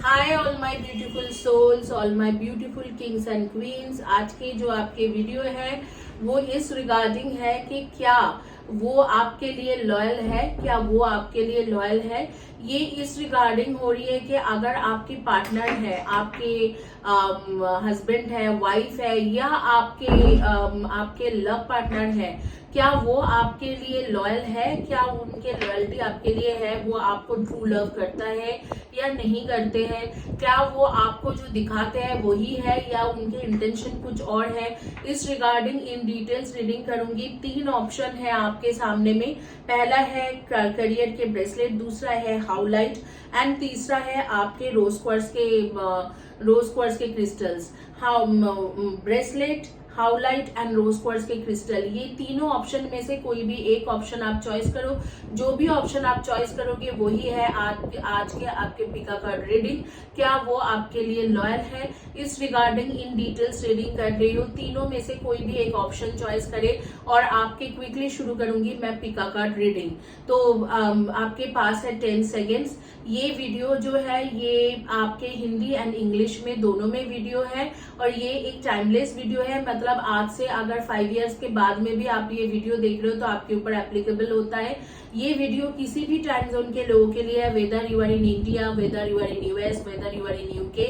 Hi all my beautiful souls, all my beautiful kings and queens. आज के जो आपके वीडियो है वो इस रिगार्डिंग है कि क्या वो आपके लिए लॉयल है, क्या वो आपके लिए लॉयल है। ये इस रिगार्डिंग हो रही है कि अगर आपकी पार्टनर है, आपके हस्बैंड है, वाइफ है, या आपके लव पार्टनर है, क्या वो आपके लिए लॉयल है, क्या उनके लॉयल्टी आपके लिए है, वो आपको ट्रू लव करता है या नहीं करते हैं, क्या वो आपको जो दिखाते हैं वही है या उनके इंटेंशन कुछ और है। इस रिगार्डिंग इन डिटेल्स रीडिंग करूंगी। 3 ऑप्शन है आपके सामने में। पहला है करियर के ब्रेसलेट, दूसरा है हाउलाइट एंड तीसरा है आपके रोज क्वार्ट्ज के crystals. Bracelet, howlite and rose quartz के क्रिस्टल, ये तीनों ऑप्शन में से कोई भी एक ऑप्शन आप चॉइस करो। जो भी ऑप्शन आप चॉइस करोगे वही है आज के आपके पिका कार्ड रीडिंग। क्या वो आपके लिए लॉयल है, इस रिगार्डिंग इन डिटेल्स रीडिंग कर रही हूँ। तीनों में से कोई भी एक ऑप्शन चॉइस करे और आपके क्विकली शुरू करूंगी मैं पिका कार्ड रीडिंग। तो आपके पास है 10 सेकेंड्स। ये वीडियो जो है ये आपके हिंदी एंड इंग्लिश में दोनों में वीडियो है और ये एक टाइमलेस वीडियो है। मतलब आज से अगर 5 इयर्स के बाद में भी आप ये वीडियो देख रहे हो तो आपके ऊपर एप्लीकेबल होता है। ये वीडियो किसी भी टाइम जोन के लोगों के लिए है, whether you are in India, whether you are in US, whether you are in UK,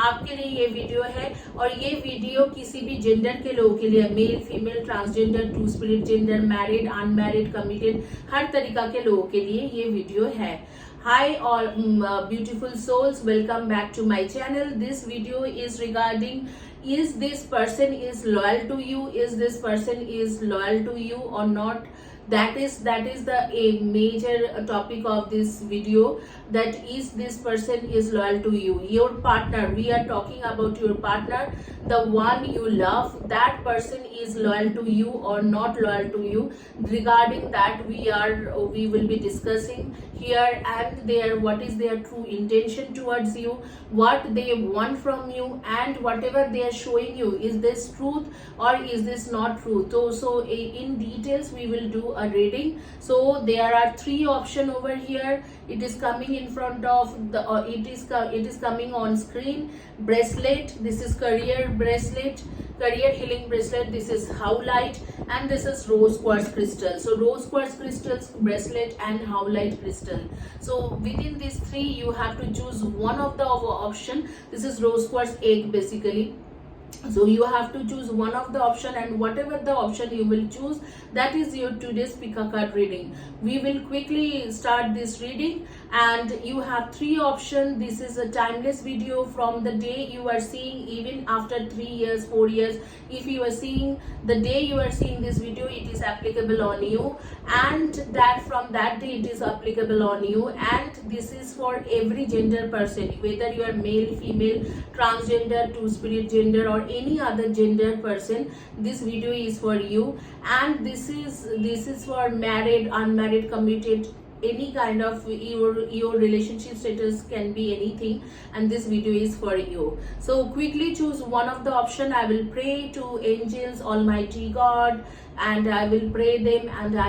आपके लिए ये वीडियो है। और ये वीडियो किसी भी जेंडर के लोगों के लिए, male, female, transgender, two spirit gender, married, unmarried, committed, हर तरीका के लोगों के लिए ये वीडियो है। Hi all beautiful souls, welcome back to my channel. This video is regarding, is this person is loyal to you, is this person is loyal to you or not. That is the a major topic of this video, that is this person is loyal to you. Your partner, we are talking about your partner, the one you love. That person is loyal to you or not loyal to you. Regarding that we will be discussing here and there. What is their true intention towards you, what they want from you, and whatever they are showing you, is this truth or is this not truth. So in details we will do a reading. So there are 3 options over here. It is coming in front of the it is coming on screen. Bracelet, this is career bracelet, career healing bracelet, this is howlite, and this is rose quartz crystal. So rose quartz crystals, bracelet and howlite crystal. So within these 3 you have to choose one of the option. This is rose quartz egg basically. So you have to choose one of the option, and whatever the option you will choose, that is your today's pick-a card reading. We will quickly start this reading, and you have 3 options. This is a timeless video. From the day you are seeing, even after 3 years, 4 years, if you are seeing, the day you are seeing this video, it is applicable on you, and that from that day it is applicable on you. And this is for every gender person, whether you are male, female, transgender, two spirit gender, or any other gender person. This video is for you. And this is for married, unmarried, committed, any kind of your relationship status can be anything, and this video is for you. So quickly choose one of the option. I will pray to angels, almighty God, and I will pray them, and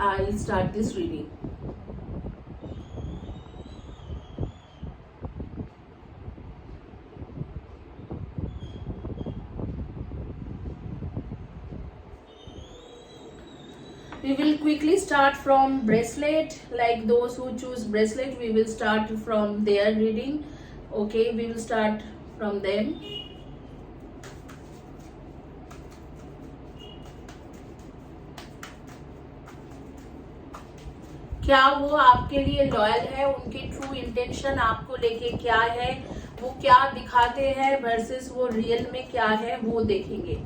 I'll start this reading. We will quickly start from bracelet. Like those who choose bracelet, we will start from their reading. Okay, we will start from them. क्या वो आपके लिए loyal है, उनके true intention आपको लेके क्या है, वो क्या दिखाते हैं वर्सेस वो रियल में क्या है, वो देखेंगे।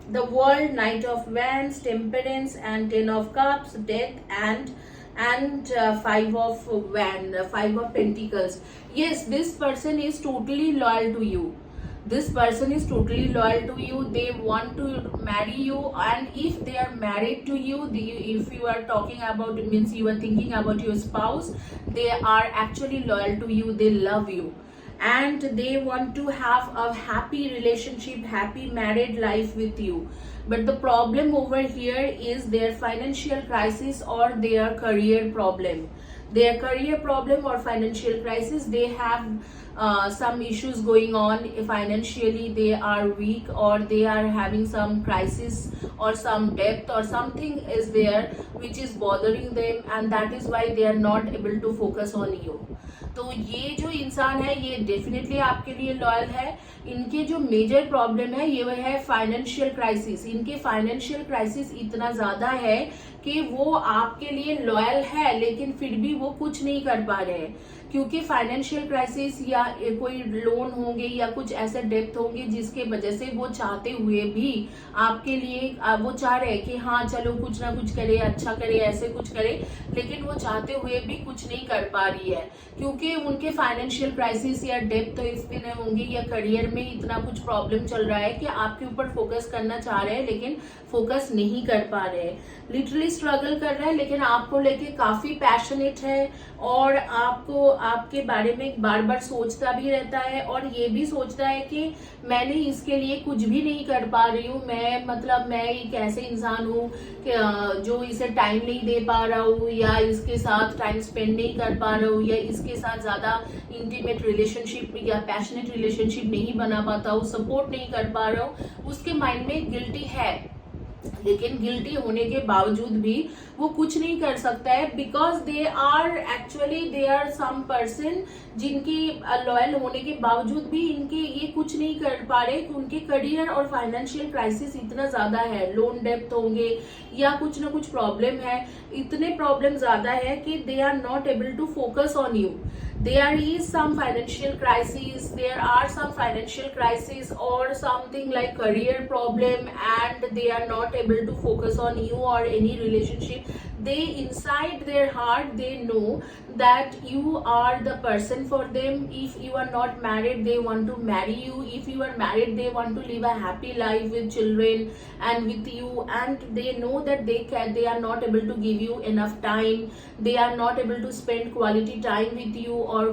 The world, Knight of Wands, Temperance, and 10 of Cups, Death, and 5 of Pentacles. Yes, this person is totally loyal to you. This person is totally loyal to you. They want to marry you, and if they are married to you, if you are talking about, means you are thinking about your spouse, they are actually loyal to you. They love you. and they want to have a happy relationship, happy married life with you. But the problem over here is their financial crisis or their career problem. Their career problem or financial crisis, they have some issues going on financially, they are weak, or they are having some crisis or some debt or something is there which is bothering them, and that is why they are not able to focus on you. तो ये जो इंसान है ये definitely आपके लिए loyal है. इनके जो मेजर प्रॉब्लम है ये वह है फाइनेंशियल क्राइसिस. इनके फाइनेंशियल क्राइसिस इतना ज्यादा है कि वो आपके लिए लॉयल है लेकिन फिर भी वो कुछ नहीं कर पा रहे हैं, क्योंकि फाइनेंशियल क्राइसिस या कोई लोन होंगे या कुछ ऐसे डेप्थ होंगे जिसके वजह से वो चाहते हुए भी आपके लिए वो चाह रहे हैं कि हाँ चलो कुछ ना कुछ करे, अच्छा करे, ऐसे कुछ करे, लेकिन वो चाहते हुए भी कुछ नहीं कर पा रही है क्योंकि उनके फाइनेंशियल क्राइसिस या डेप्थ तो इतने होंगे या करियर में इतना कुछ प्रॉब्लम चल रहा है कि आपके ऊपर फोकस करना चाह रहे हैं लेकिन फोकस नहीं कर पा रहे हैं. लिटरली स्ट्रगल कर रहे हैं लेकिन आपको लेके काफी पैशनेट है और आपको आपके बारे में बार बार सोचता भी रहता है और ये भी सोचता है कि मैंने इसके लिए कुछ भी नहीं कर पा रही हूँ, मैं एक ऐसे इंसान हूँ जो इसे टाइम नहीं दे पा रहा हूँ या इसके साथ टाइम स्पेंड नहीं कर पा रहा हूँ या इसके साथ ज्यादा इंटीमेट रिलेशनशिप या पैशनेट रिलेशनशिप नहीं बना पाता हूँ, सपोर्ट नहीं कर पा रहा हूँ. उसके माइंड में गिल्टी है, लेकिन गिल्टी होने के बावजूद भी वो कुछ नहीं कर सकता है because they are some person जिनकी लॉयल होने के बावजूद भी इनके ये कुछ नहीं कर पा रहे कि उनके करियर और फाइनेंशियल क्राइसिस इतना ज्यादा है, लोन डेप्थ होंगे या कुछ ना कुछ प्रॉब्लम है, इतने प्रॉब्लम ज्यादा है कि they are not able to focus on you. There is some financial crisis, there are some financial crisis or something like career problem, and they are not able to focus on you or any relationship. They inside their heart they know that you are the person for them. If you are not married they want to marry you, if you are married they want to live a happy life with children and with you, and they know that they are not able to give you enough time, they are not able to spend quality time with you or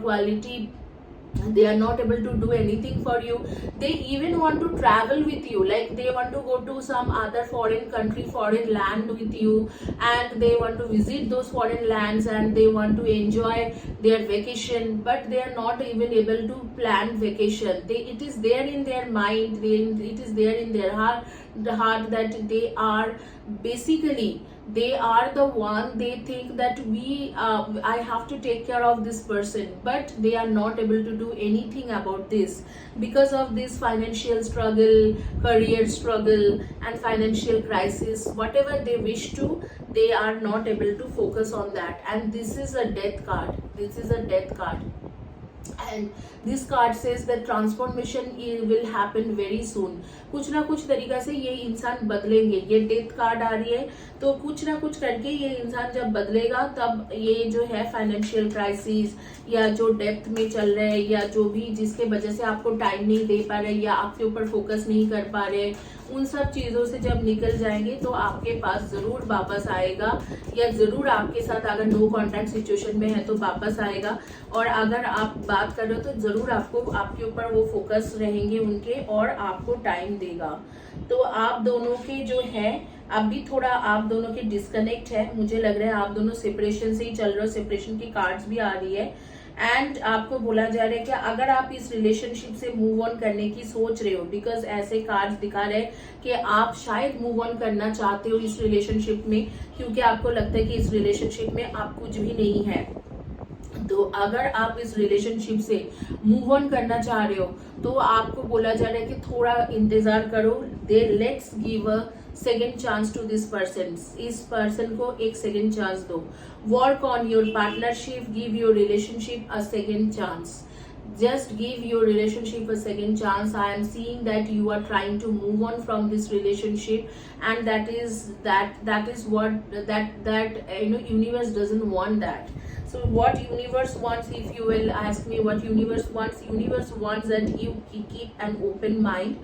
they are not able to do anything for you. They even want to travel with you, like they want to go to some other foreign country, foreign land with you, and they want to visit those foreign lands and they want to enjoy their vacation, but they are not even able to plan vacation. It is there in their mind, it is there in their heart that they are basically they are the one, they think that I have to take care of this person, but they are not able to do anything about this because of this financial struggle, career struggle and financial crisis. Whatever they wish to, they are not able to focus on that, and this is a death card. And this card says that transformation will happen very soon. कुछ ना कुछ तरीका से ये इंसान बदलेंगे. ये death card आ रही है तो कुछ ना कुछ करके ये इंसान जब बदलेगा तब ये जो है फाइनेंशियल क्राइसिस या जो डेप्थ में चल रहे हैं या जो भी जिसके वजह से आपको टाइम नहीं दे पा रहे या आपके ऊपर फोकस नहीं कर पा रहे, उन सब चीजों से जब निकल जाएंगे तो आपके पास जरूर वापस आएगा, या जरूर आपके साथ अगर नो कॉन्टैक्ट सिचुएशन में है तो वापस आएगा, और अगर आप बात कर रहे हो तो जरूर आपको आपके ऊपर वो फोकस रहेंगे उनके और आपको टाइम देगा. तो आप दोनों के जो है अभी थोड़ा आप दोनों के डिस्कनेक्ट है, मुझे लग रहा है आप दोनों सेपरेशन से ही चल रहे हो. सेपरेशन की कार्ड्स भी आ रही है एंड आपको बोला जा रहा है कि अगर आप इस रिलेशनशिप से मूव ऑन करने की सोच रहे हो, बिकॉज ऐसे कार्ड्स दिखा रहे हैं कि आप शायद मूव ऑन करना चाहते हो इस रिलेशनशिप में, क्योंकि आपको लगता है कि इस रिलेशनशिप में आप कुछ भी नहीं है. तो अगर आप इस रिलेशनशिप से मूव ऑन करना चाह रहे हो तो आपको बोला जा रहा है कि थोड़ा इंतजार करो. Let's give a second chance to this person. इस पर्सन को एक सेकेंड चांस दो. Work on your partnership, give your relationship a second chance. Just give your relationship a second chance. I am seeing that you are trying to move on from this relationship, and that is what universe doesn't want that. So what universe wants, if you will ask me what universe wants that you keep an open mind,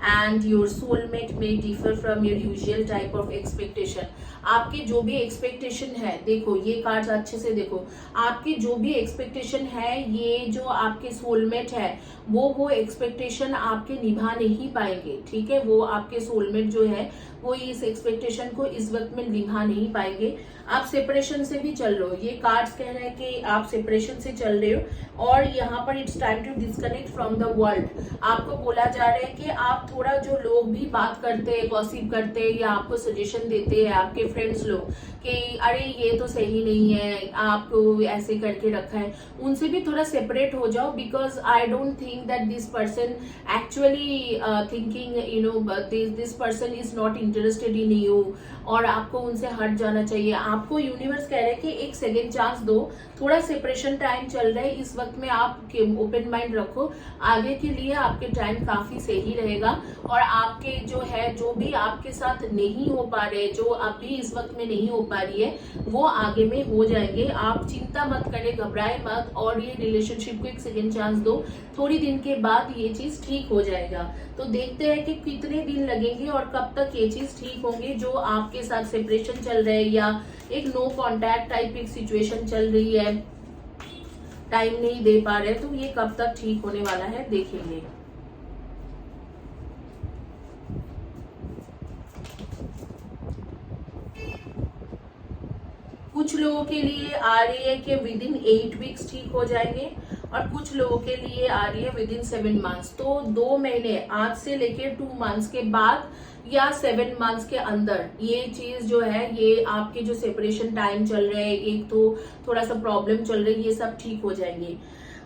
and your soulmate may differ from your usual type of expectation. आपके जो भी expectation है, देखो ये cards अच्छे से देखो, आपके जो भी एक्सपेक्टेशन है, ये जो आपके सोलमेट है वो एक्सपेक्टेशन आपके निभा नहीं पाएंगे, ठीक है। वो आपके सोलमेट जो है वो इस एक्सपेक्टेशन को इस वक्त में निभा नहीं पाएंगे। आप सेपरेशन से भी चल रहे हो, ये कार्ड्स कह रहे हैं कि आप सेपरेशन से चल रहे हो, और यहाँ पर it's time to disconnect from the world. आपको बोला जा रहा है कि आप थोड़ा, जो लोग भी बात करते हैं, गॉसिप करते हैं, या आपको सजेशन देते हैं आपके फ्रेंड्स लोग कि अरे ये तो सही नहीं है, आपको ऐसे करके रखा है, उनसे भी थोड़ा सेपरेट हो जाओ। Because I don't think that this person actually thinking this person is not interested in you, और आपको उनसे हट जाना चाहिए। आपको यूनिवर्स कह रहे हैं कि एक सेकेंड चांस दो, थोड़ा सेपरेशन टाइम चल रहा है, इस वक्त में आप ओपन माइंड रखो, आगे के लिए आपके टाइम काफी सही रहेगा। और आपके जो है, जो भी आपके साथ नहीं हो पा रहे, जो अभी इस वक्त में नहीं हो पा रही है, वो आगे में हो जाएंगे। आप चिंता मत करें, घबराए मत, और ये रिलेशनशिप को एक सेकेंड चांस दो, थोड़ी दिन के बाद ये चीज ठीक हो जाएगा। तो देखते हैं कि कितने दिन लगेंगे और कब तक ये चीज ठीक होंगे। जो आपके साथ सेपरेशन चल रहा है या एक नो कॉन्टैक्ट टाइप एक सिचुएशन चल रही है, टाइम नहीं दे पा रहे, तो ये कब तक ठीक होने वाला है देखेंगे। कुछ लोगों के लिए आ रही है कि विद इन 8 वीक्स ठीक हो जाएंगे, और कुछ लोगों के लिए आ रही है विद इन 7 मंथ्स। तो 2 महीने आज से लेके 2 मंथ्स के बाद या 7 मंथ्स के अंदर ये चीज जो है, ये आपके जो सेपरेशन टाइम चल रहे हैं, एक तो थोड़ा सा प्रॉब्लम चल रही है, ये सब ठीक हो जाएंगे।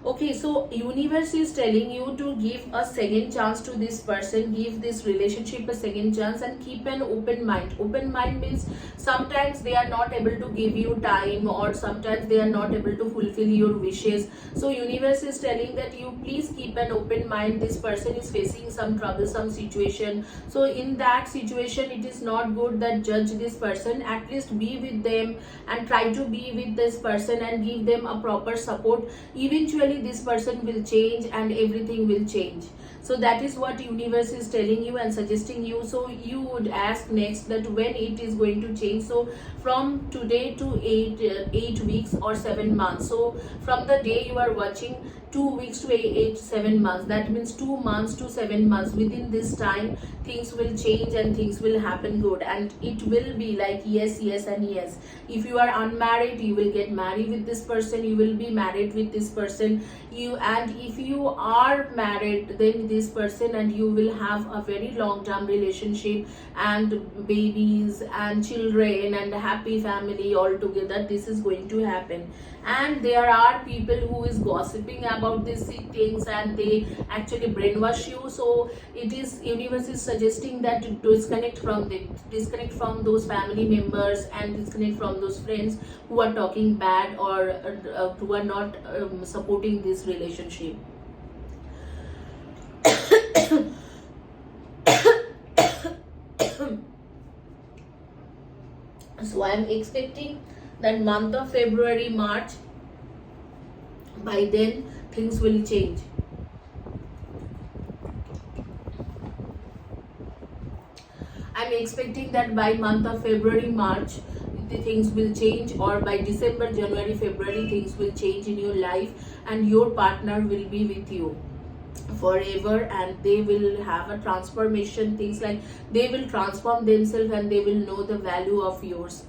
Okay, so universe is telling you to give a second chance to this person, give this relationship a second chance, and keep an open mind. Open mind means sometimes they are not able to give you time, or sometimes they are not able to fulfill your wishes. So universe is telling that you please keep an open mind. This person is facing some troublesome situation. So in that situation, it is not good that judge this person. At least be with them and try to be with this person and give them a proper support. Eventually this person will change and everything will change. So that is what universe is telling you and suggesting you. So you would ask next that when it is going to change. So from today to 8 weeks or 7 months. So from the day you are watching, 2 weeks to 7 months, that means 2 months to 7 months. Within this time things will change and things will happen good, and it will be like yes, yes and yes. If you are unmarried, you will get married with this person, you will be married with this person. And if you are married, then this person and you will have a very long term relationship, and babies and children and happy family all together. This is going to happen. And there are people who is gossiping about these things, and they actually brainwash you. So it is, universe is suggesting that to disconnect from those family members, and disconnect from those friends who are talking bad, or who are not supporting this relationship. So I am expecting that month of February, March, by then things will change. I'm expecting that by month of February, March, the things will change, or by December, January, February, things will change in your life, and your partner will be with you forever, and they will have a transformation. Things like they will transform themselves, and they will know the value of yours.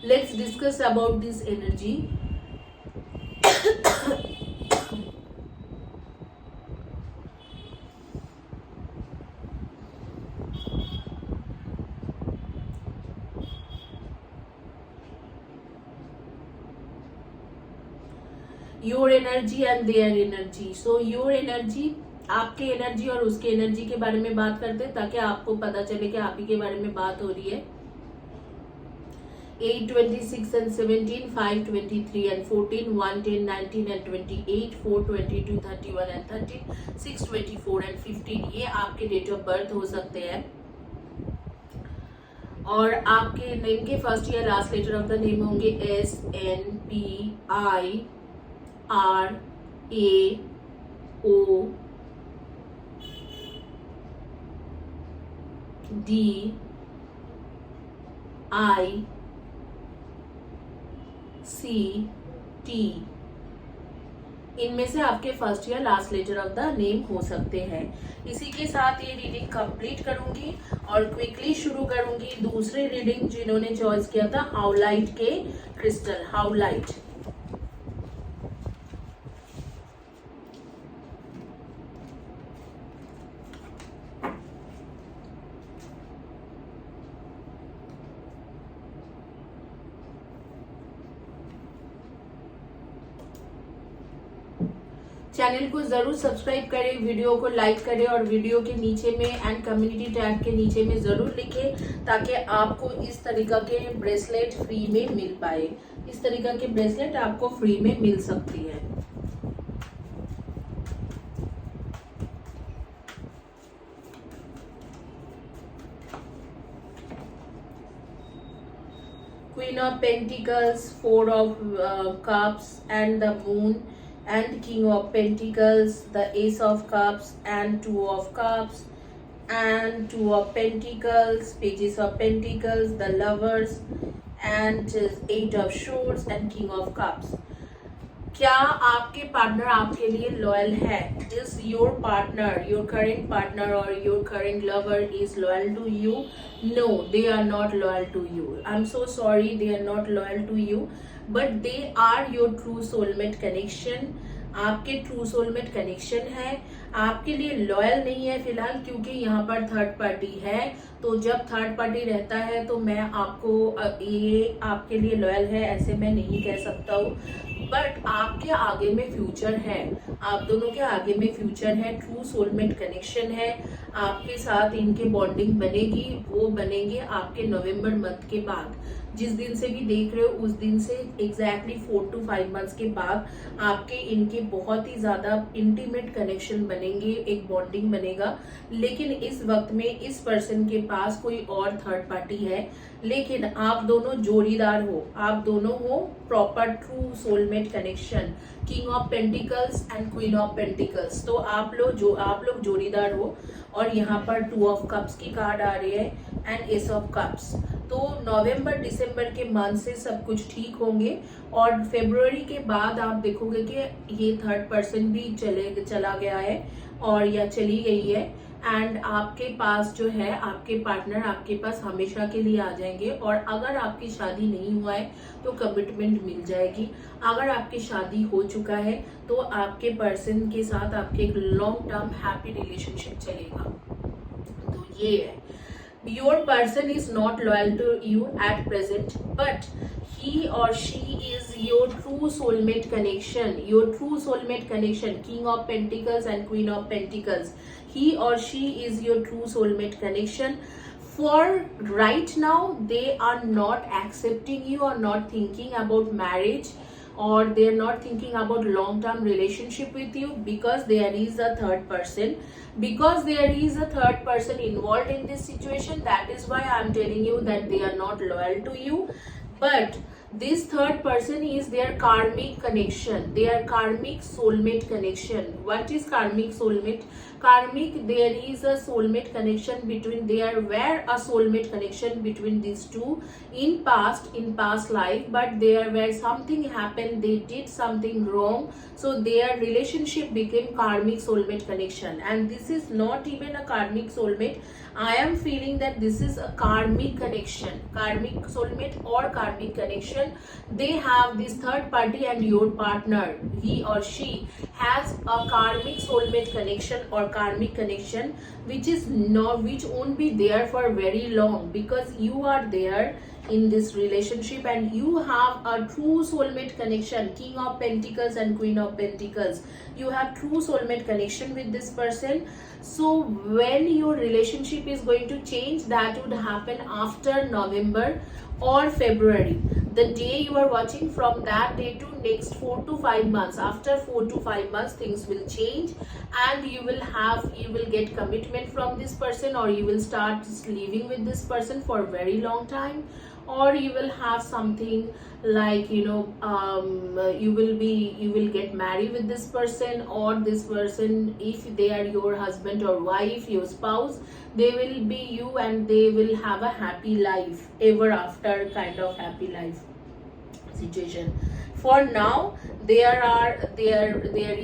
Let's discuss about this energy. Your energy and their energy. So your energy, आपके energy और उसके energy के बारे में बात करते हैं, ताकि आपको पता चले कि आप ही के बारे में बात हो रही है। 8, 26 and 17, 5, 23 and 14, 1, 10, 19 and 28, 4, 22, 31 and 13, 6, 24 and 15, ये आपके डेट ऑफ बर्थ हो सकते हैं। और आपके नेम के फर्स्ट या last letter of the name होंगे SNPIRAODICT। इनमें से आपके फर्स्ट या last letter of the name हो सकते हैं। इसी के साथ ये रीडिंग कंप्लीट करूंगी और क्विकली शुरू करूंगी दूसरी रीडिंग जिन्होंने चॉइस किया था हाउलाइट के क्रिस्टल हाउलाइट। चैनल को जरूर सब्सक्राइब करें, वीडियो को लाइक करें और वीडियो के नीचे में एंड कम्युनिटी टैग के नीचे में जरूर लिखें ताकि आपको इस तरीका के ब्रेसलेट फ्री में मिल पाए। इस तरीका के ब्रेसलेट आपको फ्री में मिल सकती है। Queen of Pentacles, Four of Cups and the Moon, and King of Pentacles, the Ace of Cups and Two of Cups, and Two of Pentacles, Pages of Pentacles, the Lovers, and Eight of Swords and King of Cups. क्या आपके partner आपके लिए loyal है? Is your partner, your current partner or your current lover is loyal to you? No, they are not loyal to you. I'm so sorry, they are not loyal to you, but they are your true soulmate connection. आपके true soulmate connection है, आपके लिए loyal नहीं है फिलहाल क्योंकि यहाँ पर थर्ड पार्टी है। तो जब थर्ड पार्टी रहता है तो मैं आपको ये आपके लिए लॉयल है ऐसे मैं नहीं कह सकता हूँ, बट आपके आगे में फ्यूचर है, आप दोनों के आगे में फ्यूचर है, ट्रू सोलमेट कनेक्शन है। आपके साथ इनके बॉन्डिंग बनेगी, वो बनेंगे आपके नवंबर मंथ के बाद। जिस दिन से भी देख रहे हो उस दिन से एग्जैक्टली 4 to 5 मंथ्स के बाद आपके इनके बहुत ही ज्यादा इंटीमेट कनेक्शन बनेंगे, एक बॉन्डिंग बनेगा। लेकिन इस वक्त में इस पर्सन के पास कोई और थर्ड पार्टी है, लेकिन आप दोनों जोड़ीदार हो, आप दोनों हो proper true soulmate connection, king of pentacles and queen of pentacles. तो आप लोग जोड़ीदार हो। और यहाँ पर 2 ऑफ कप्स की कार्ड आ रही है एंड एस ऑफ कप्स। तो नवंबर दिसंबर के मंथ से सब कुछ ठीक होंगे और फरवरी के बाद आप देखोगे कि ये थर्ड पर्सन भी चला गया है और या चली गई है एंड आपके पास जो है आपके पार्टनर आपके पास हमेशा के लिए आ जाएंगे। और अगर आपकी शादी नहीं हुआ है तो कमिटमेंट मिल जाएगी। अगर आपकी शादी हो चुका है तो आपके पर्सन के साथ आपके एक लॉन्ग टर्म हैप्पी रिलेशनशिप चलेगा। तो ये है, your person is not loyal to you at present, but he or she is your true soulmate connection, your true soulmate connection, king of pentacles and queen of pentacles. He or she is your true soulmate connection. For right now they are not accepting you or not thinking about marriage, or they are not thinking about long term relationship with you because there is a third person. Because there is a third person involved in this situation, that is why I am telling you that they are not loyal to you. But this third person is their karmic connection, their karmic soulmate connection. What is karmic soulmate? Karmic, there is a soulmate connection between, there were a soulmate connection between these two in past life, but there where something happened, they did something wrong, so their relationship became karmic soulmate connection. And this is not even a karmic soulmate. I am feeling that this is a karmic connection, karmic soulmate or karmic connection. They have this third party and your partner, he or she has a karmic soulmate connection or karmic connection which won't be there for very long, because you are there in this relationship and you have a true soulmate connection, king of pentacles and queen of pentacles. You have true soulmate connection with this person. So when your relationship is going to change, that would happen after November or February. the day you are watching, from that day to next 4 to 5 months, after 4 to 5 months things will change, and you will get commitment from this person, or you will start living with this person for a very long time, or you will have something like, you will get married with this person, or this person, if they are your husband or wife, your spouse, they will be you, and they will have a happy life ever after, kind of happy life situation. For now, there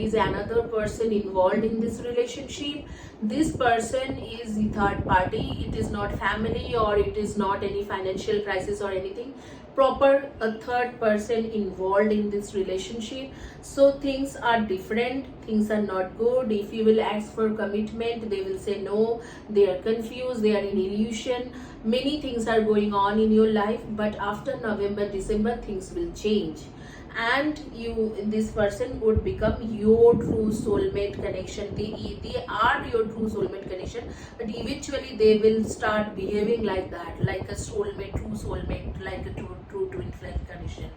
is another person involved in this relationship. This person is the third party. It is not family, or it is not any financial crisis or anything. Proper a third person involved in this relationship. So things are different, things are not good. If you will ask for commitment, they will say no, they are confused, they are in illusion. Many things are going on in your life, but after November, December, things will change, and this person would become your true soulmate connection. They are your true soulmate connection, but eventually they will start behaving like that, like a soulmate, true soulmate, like a true twin flame connection.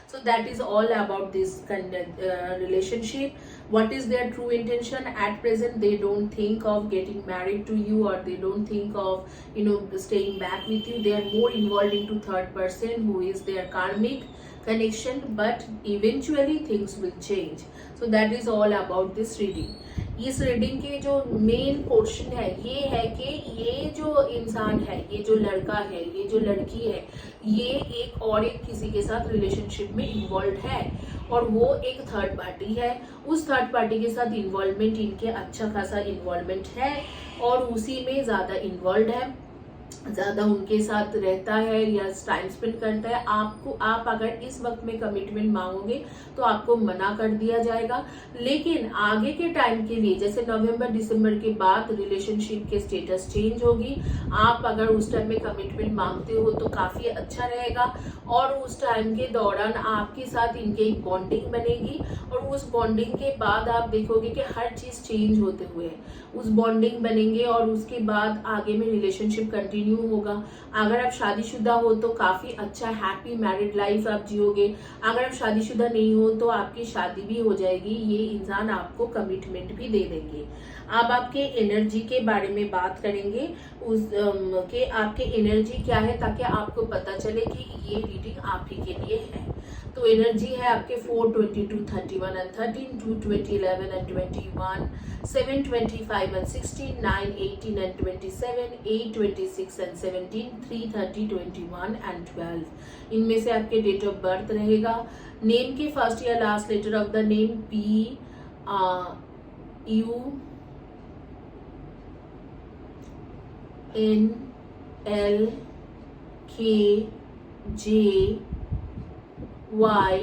So that is all about this relationship. What is their true intention? At present, they don't think of getting married to you, or they don't think of staying back with you. They are more involved into third person, who is their karmic connection, but eventually things will change. So that is all about this reading. इस reading के जो main portion है, ये है कि ये जो इंसान है, ये जो लड़का है, ये जो लड़की है, ये एक किसी के साथ रिलेशनशिप में इन्वॉल्व है, और वो एक थर्ड पार्टी है. उस थर्ड पार्टी के साथ इन्वॉल्वमेंट, इनके अच्छा खासा इन्वॉल्वमेंट है, और उसी में ज़्यादा इन्वॉल्व है, ज़्यादा उनके साथ रहता है या टाइम स्पेंड करता है. आप अगर इस वक्त में कमिटमेंट मांगोगे तो आपको मना कर दिया जाएगा. लेकिन आगे के टाइम के लिए, जैसे नवंबर दिसंबर के बाद रिलेशनशिप के स्टेटस चेंज होगी, आप अगर उस टाइम में कमिटमेंट मांगते हो तो काफ़ी अच्छा रहेगा, और उस टाइम के दौरान आपके साथ इनके एक बॉन्डिंग बनेगी, और उस बॉन्डिंग के बाद आप देखोगे कि हर चीज़ चेंज होते हुए उस बॉन्डिंग बनेंगे, और उसके बाद आगे में रिलेशनशिप कंटिन्यू होगा. अगर आप शादीशुदा हो तो काफ़ी अच्छा हैप्पी मैरिड लाइफ आप जियोगे. अगर आप शादीशुदा नहीं हो तो आपकी शादी भी हो जाएगी. ये इंसान आपको कमिटमेंट भी दे देंगे. अब आपके एनर्जी के बारे में बात करेंगे, के आपके एनर्जी क्या है, ताकि आपको पता चले कि ये रीडिंग आप ही के लिए है. तो एनर्जी है आपके 4, 22, 31 and 13, 2, 20, 11 and 21, 7, 25 and 16, 9, 18 and 27, 8, 26 and 17, 3, 30, 21 and 12. इनमें से आपके डेट ऑफ बर्थ रहेगा. नेम के फर्स्ट या last letter of the name P, U, N, L, K, J, Y,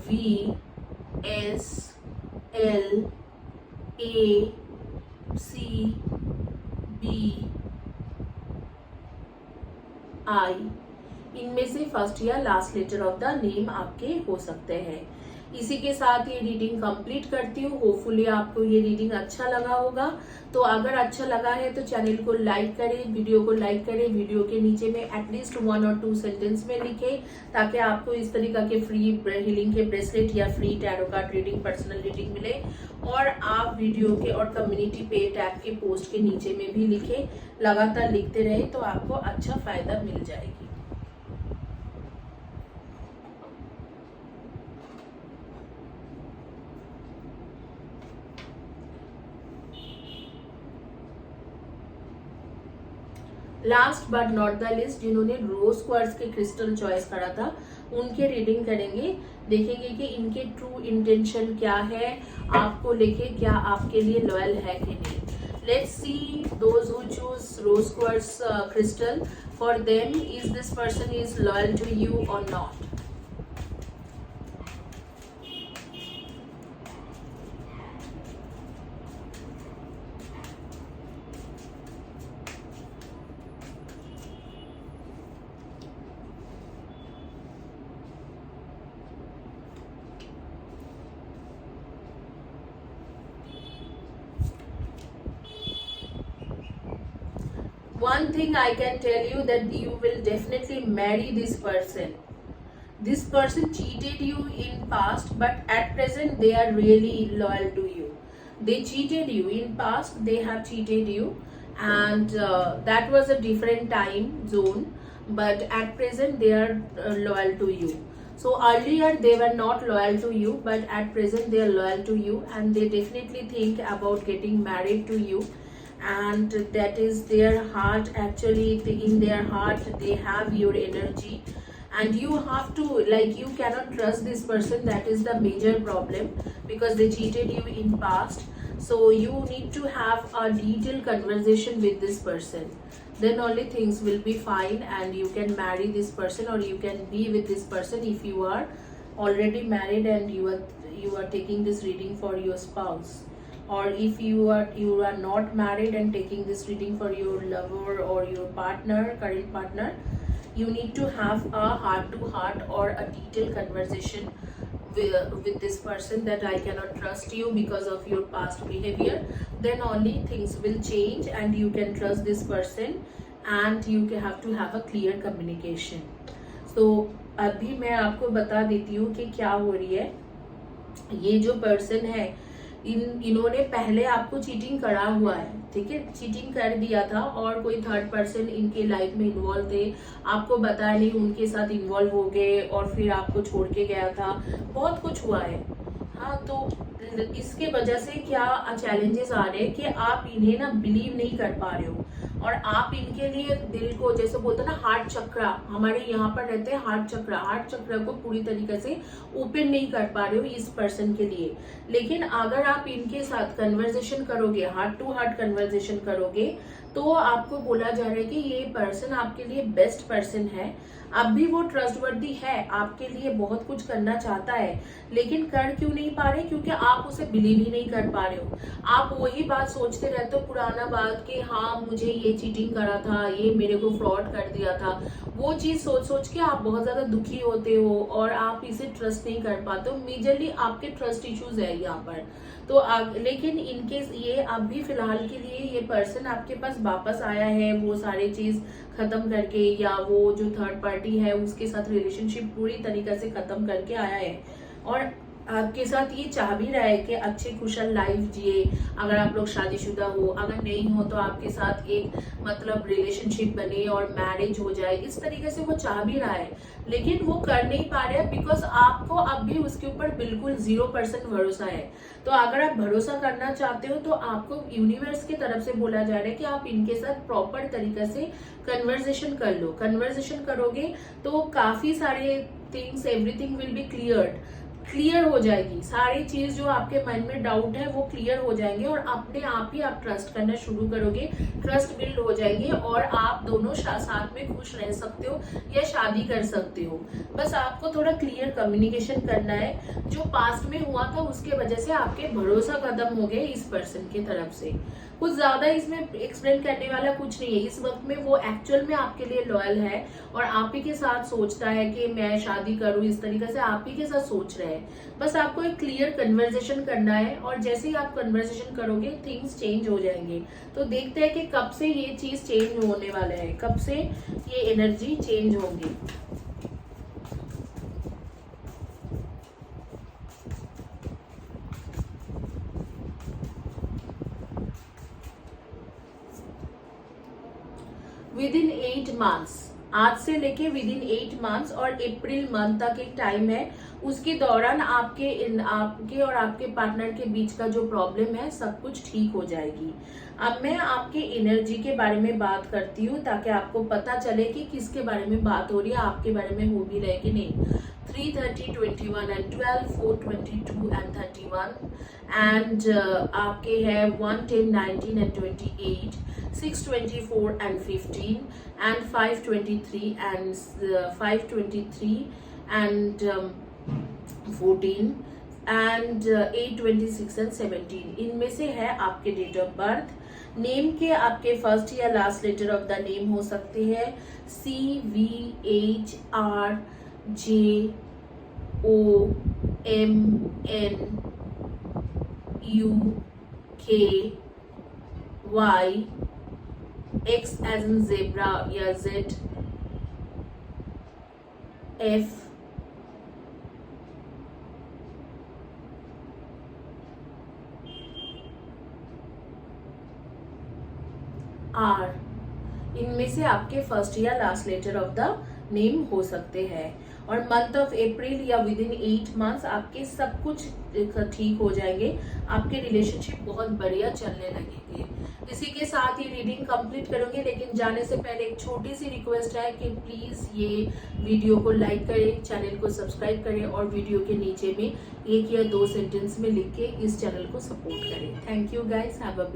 V, S, L, A, C, B, I. इनमें से फर्स्ट या last letter of the name आपके हो सकते हैं. इसी के साथ ये रीडिंग कंप्लीट करती हूँ. होपफुली आपको ये रीडिंग अच्छा लगा होगा. तो अगर अच्छा लगा है तो चैनल को लाइक करें, वीडियो को लाइक करें, वीडियो के नीचे में एटलीस्ट 1 और 2 सेंटेंस में लिखें, ताकि आपको इस तरीका के फ्री हीलिंग के ब्रेसलेट या free tarot card reading, personal reading मिले. और आप वीडियो के और कम्युनिटी पे टैग के पोस्ट के नीचे में भी लिखें. लगातार लिखते रहे तो आपको अच्छा फायदा मिल जाएगी. Last but not the list, जिन्होंने रोज क्वार्ट्ज के क्रिस्टल चॉइस करा था, उनके रीडिंग करेंगे. देखेंगे कि इनके ट्रू इंटेंशन क्या है, आपको लेके क्या आपके लिए लॉयल है कि नहीं. Let's see those who choose rose quartz crystal, for them is this person is loyal to you और not. One thing I can tell you that you will definitely marry this person. This person cheated you in past, but at present they are really loyal to you. They cheated you in past, they have cheated you, and that was a different time zone, but at present they are loyal to you. So earlier they were not loyal to you, but at present they are loyal to you, and they definitely think about getting married to you. And that is their heart. Actually, in their heart they have your energy, and you have to, like, you cannot trust this person. That is the major problem, because they cheated you in past. So you need to have a detailed conversation with this person, then only things will be fine, and you can marry this person, or you can be with this person if you are already married and you are taking this reading for your spouse. Or if you are not married and taking this reading for your lover or your partner, current partner, you need to have a heart to heart or a detailed conversation with this person, that I cannot trust you because of your past behavior. Then only things will change and you can trust this person, and you have to have a clear communication. So अभी मैं आपको बता देती हूँ कि क्या हो रही है. ये जो पर्सन है, इन्होंने पहले आपको चीटिंग करा हुआ है, ठीक है, चीटिंग कर दिया था, और कोई थर्ड पर्सन इनके लाइफ में इन्वॉल्व थे, आपको बताया नहीं, उनके साथ इन्वॉल्व हो गए और फिर आपको छोड़ के गया था, बहुत कुछ हुआ है. हाँ, तो इसके वजह से क्या चैलेंजेस आ रहे हैं कि आप इन्हें ना बिलीव नहीं कर पा रहे हो, और आप इनके लिए दिल को, जैसे बोलते हैं ना हार्ट चक्रा, हमारे यहाँ पर रहते हैं हार्ट चक्रा को पूरी तरीके से ओपन नहीं कर पा रहे हो इस पर्सन के लिए. लेकिन अगर आप इनके साथ कन्वर्सेशन करोगे, हार्ट टू हार्ट कन्वर्सेशन करोगे, तो आपको बोला जा रहा है कि ये पर्सन आपके लिए बेस्ट पर्सन है. अब भी वो ट्रस्टवर्दी है, आपके लिए बहुत कुछ करना चाहता है, लेकिन कर क्यों नहीं पा रहे? क्योंकि आप उसे बिलीव ही नहीं कर पा रहे हो. आप वही बात सोचते रहते हो, पुराना बात, कि हाँ मुझे ये चीटिंग करा था, ये मेरे को फ्रॉड कर दिया था. वो चीज सोच सोच के आप बहुत ज्यादा दुखी होते हो और आप इसे ट्रस्ट नहीं कर पाते हो. मेजरली आपके ट्रस्ट इश्यूज है यहाँ पर. तो लेकिन इनकेस ये अभी फिलहाल के लिए ये पर्सन आपके पास वापस आया है, वो सारी चीज खत्म करके, या वो जो थर्ड पार्टी है उसके साथ रिलेशनशिप पूरी तरीके से खत्म करके आया है, और आपके साथ ये चाह भी रहा है कि अच्छे खुशहाल लाइफ जिए. अगर आप लोग शादीशुदा हो, अगर नहीं हो तो आपके साथ एक मतलब रिलेशनशिप बने और मैरिज हो जाए, इस तरीके से वो चाह भी रहा है, लेकिन वो कर नहीं पा रहे बिकॉज आपको अब भी उसके ऊपर बिल्कुल 0% भरोसा है. तो अगर आप भरोसा करना चाहते हो, तो आपको यूनिवर्स की तरफ से बोला जा रहा है कि आप इनके साथ प्रॉपर तरीके से कन्वर्सेशन कर लो. कन्वर्सेशन करोगे तो काफी सारे things, everything will be clear हो जाएगी. सारी चीज जो आपके माइंड में डाउट है वो क्लियर हो जाएंगे, और अपने आप ही आप ट्रस्ट करना शुरू करोगे, ट्रस्ट बिल्ड हो जाएंगे, और आप दोनों साथ में खुश रह सकते हो या शादी कर सकते हो. बस आपको थोड़ा क्लियर कम्युनिकेशन करना है. जो पास्ट में हुआ था उसके वजह से आपके भरोसा खत्म हो गए इस पर्सन की तरफ से. कुछ ज्यादा इसमें एक्सप्लेन करने वाला कुछ नहीं है. इस वक्त में वो एक्चुअल में आपके लिए लॉयल है, और आप ही के साथ सोचता है कि मैं शादी करूं, इस तरीके से आप ही के साथ सोच रहे हैं. बस आपको एक क्लियर कन्वर्सेशन करना है, और जैसे ही आप कन्वर्सेशन करोगे थिंग्स चेंज हो जाएंगे. तो देखते हैं कि कब से ये चीज चेंज होने वाला है, कब से ये एनर्जी चेंज होगी. विदिन 8 मंथ्स, आज से लेके विदिन 8 मंथ्स और अप्रैल मंथ तक एक टाइम है. उसके दौरान आपके और आपके पार्टनर के बीच का जो प्रॉब्लम है सब कुछ ठीक हो जाएगी. अब मैं आपके एनर्जी के बारे में बात करती हूँ, ताकि आपको पता चले कि किसके बारे में बात हो रही है, आपके बारे में हो भी रहे कि नहीं. 3, 30, 21 and 12, 4, 22 and 31, and आपके है 1, 10, 19 and 28, 6, 24 and 15, and 5, 23 and 5, 23 and 14, and 8, 26 and 17. इनमें से है आपके डेट ऑफ बर्थ. नेम के आपके फर्स्ट या last letter of the name हो सकते हैं CVHRJOMNUKY, X as in zebra या Z, F, आर, इनमें से आपके फर्स्ट या last letter of the name हो सकते हैं। और मंथ ऑफ अप्रैल या विद इन 8 मंथ्स आपके सब कुछ ठीक हो जाएंगे, आपके रिलेशनशिप बहुत बढ़िया चलने लगेंगे। इसी के साथ ही रीडिंग कंप्लीट करूंगी, लेकिन जाने से पहले एक छोटी सी रिक्वेस्ट है कि प्लीज ये वीडियो को लाइक करें, चैनल को सब्सक्राइब करें और वीडियो के नीचे में 1 या 2 सेंटेंस में लिख के इस चैनल को सपोर्ट करें। Thank you guys, have a